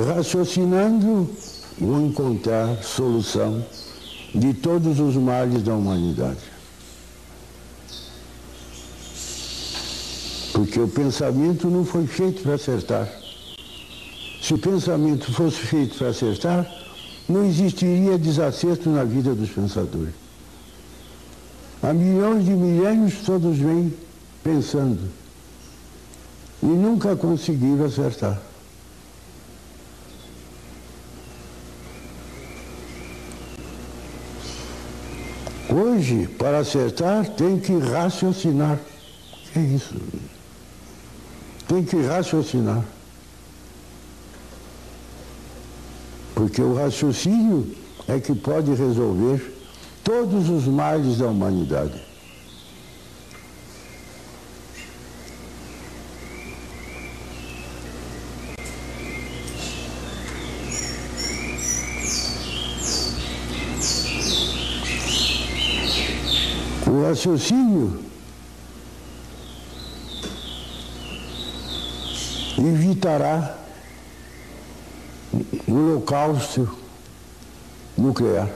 Raciocinando, vou encontrar solução de todos os males da humanidade. Porque o pensamento não foi feito para acertar. Se o pensamento fosse feito para acertar, não existiria desacerto na vida dos pensadores. Há milhões de milênios todos vêm pensando e nunca conseguiram acertar. Hoje, para acertar, tem que raciocinar. Que é isso? Tem que raciocinar. Porque o raciocínio é que pode resolver todos os males da humanidade. O raciocínio evitará o holocausto nuclear.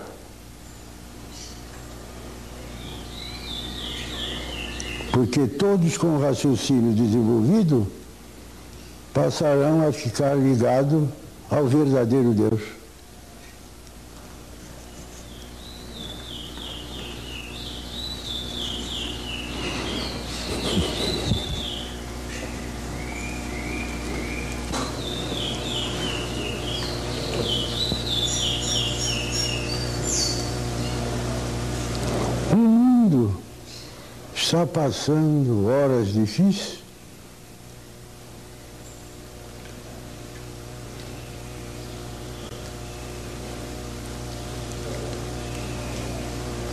Porque todos com o raciocínio desenvolvido passarão a ficar ligados ao verdadeiro Deus. Está passando horas difíceis,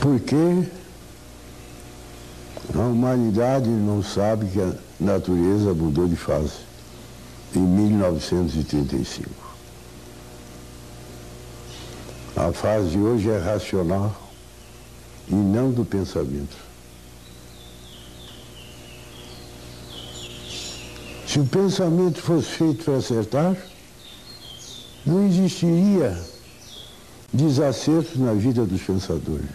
porque a humanidade não sabe que a natureza mudou de fase em 1935. A fase de hoje é racional e não do pensamento. Se o pensamento fosse feito para acertar, não existiria desacerto na vida dos pensadores.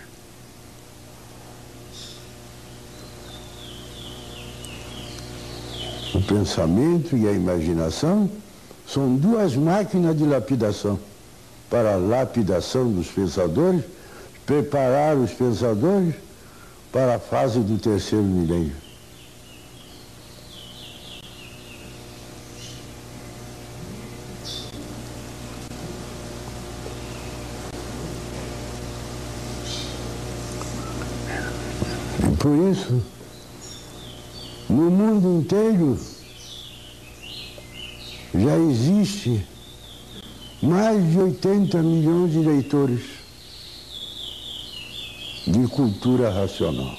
O pensamento e a imaginação são duas máquinas de lapidação para a lapidação dos pensadores, preparar os pensadores para a fase do terceiro milênio. Por isso, no mundo inteiro já existe mais de 80 milhões de leitores de cultura racional.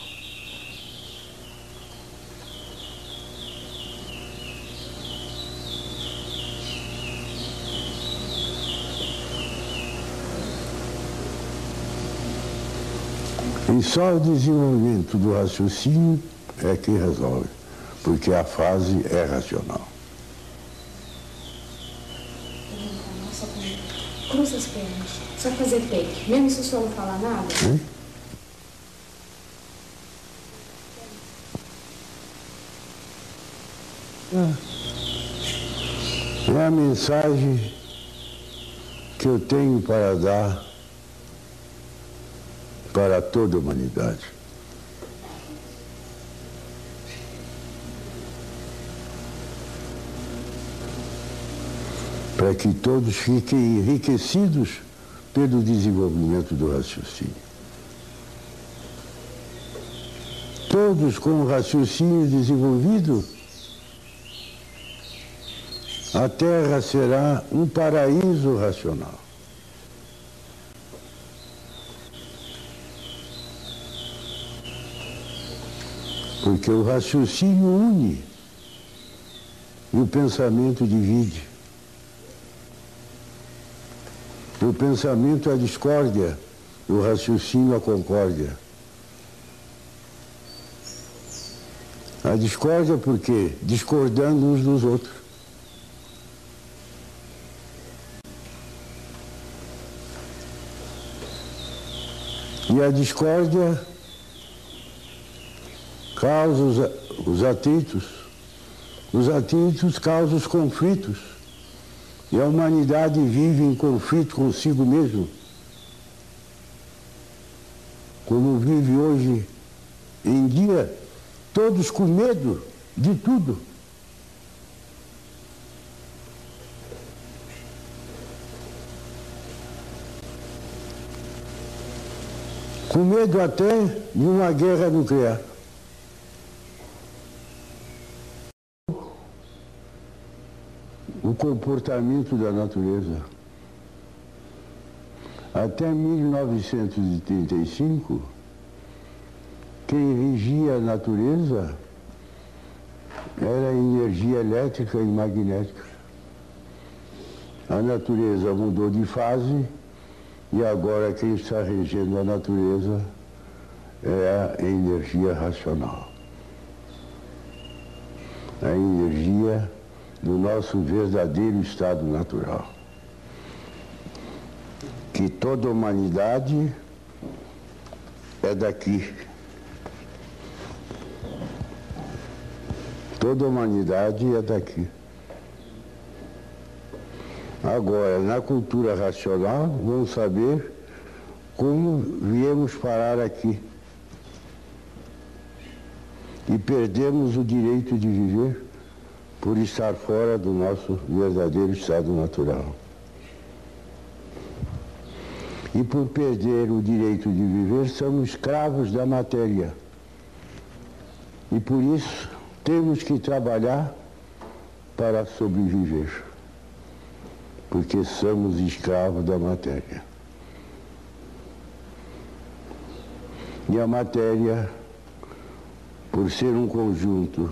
E só o desenvolvimento do raciocínio é que resolve, porque a fase é racional. Cruza as pernas, só fazer take, mesmo se o senhor não falar nada. É a mensagem que eu tenho para dar para toda a humanidade. Para que todos fiquem enriquecidos pelo desenvolvimento do raciocínio. Todos com o raciocínio desenvolvido, a Terra será um paraíso racional. Porque o raciocínio une e o pensamento divide. O pensamento é a discórdia, o raciocínio é a concórdia. A discórdia por quê? Discordando uns dos outros. E a discórdia causa os atritos causam os conflitos, e a humanidade vive em conflito consigo mesmo, como vive hoje em dia, todos com medo de tudo. Com medo até de uma guerra nuclear. O comportamento da natureza. Até 1935, quem regia a natureza era a energia elétrica e magnética. A natureza mudou de fase e agora quem está regendo a natureza é a energia racional. A energia do nosso verdadeiro estado natural. Que toda a humanidade é daqui. Toda a humanidade é daqui. Agora, na cultura racional, vamos saber como viemos parar aqui. E perdemos o direito de viver por estar fora do nosso verdadeiro estado natural. E por perder o direito de viver, somos escravos da matéria. E por isso, temos que trabalhar para sobreviver. Porque somos escravos da matéria. E a matéria, por ser um conjunto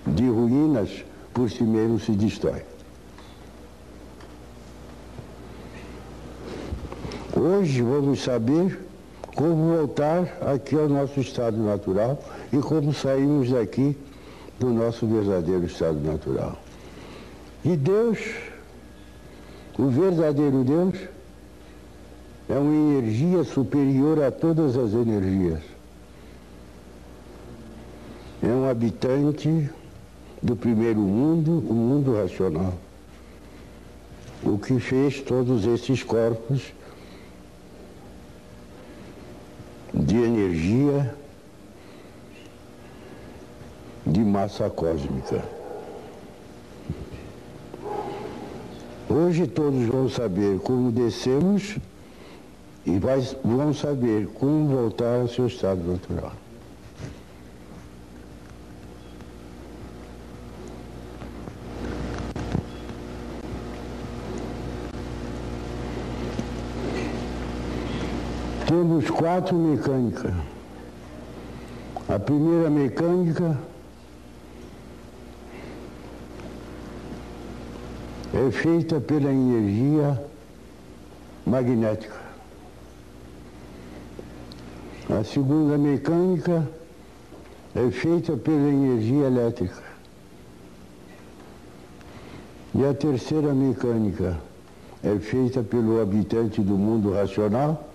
de ruínas, por si mesmo se destrói. Hoje vamos saber como voltar aqui ao nosso estado natural e como sairmos daqui do nosso verdadeiro estado natural. E Deus, o verdadeiro Deus, é uma energia superior a todas as energias. É um habitante do primeiro mundo, o mundo racional. O que fez todos esses corpos de energia, de massa cósmica. Hoje todos vão saber como descemos e vão saber como voltar ao seu estado natural. Temos 4 mecânicas. A primeira mecânica é feita pela energia magnética. A segunda mecânica é feita pela energia elétrica. E a terceira mecânica é feita pelo habitante do mundo racional,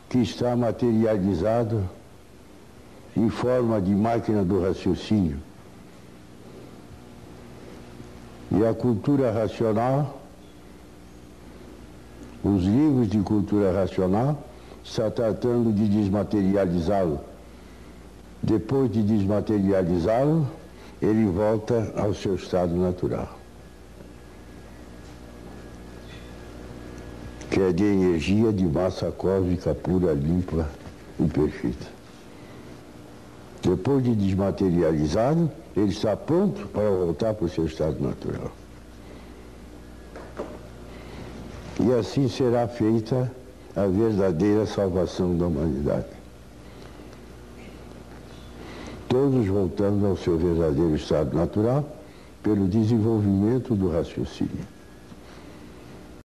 que está materializado em forma de máquina do raciocínio. E a cultura racional, os livros de cultura racional, está tratando de desmaterializá-lo. Depois de desmaterializá-lo, ele volta ao seu estado natural, que é de energia de massa cósmica pura, limpa e perfeita. Depois de desmaterializado, ele está pronto para voltar para o seu estado natural. E assim será feita a verdadeira salvação da humanidade. Todos voltando ao seu verdadeiro estado natural pelo desenvolvimento do raciocínio.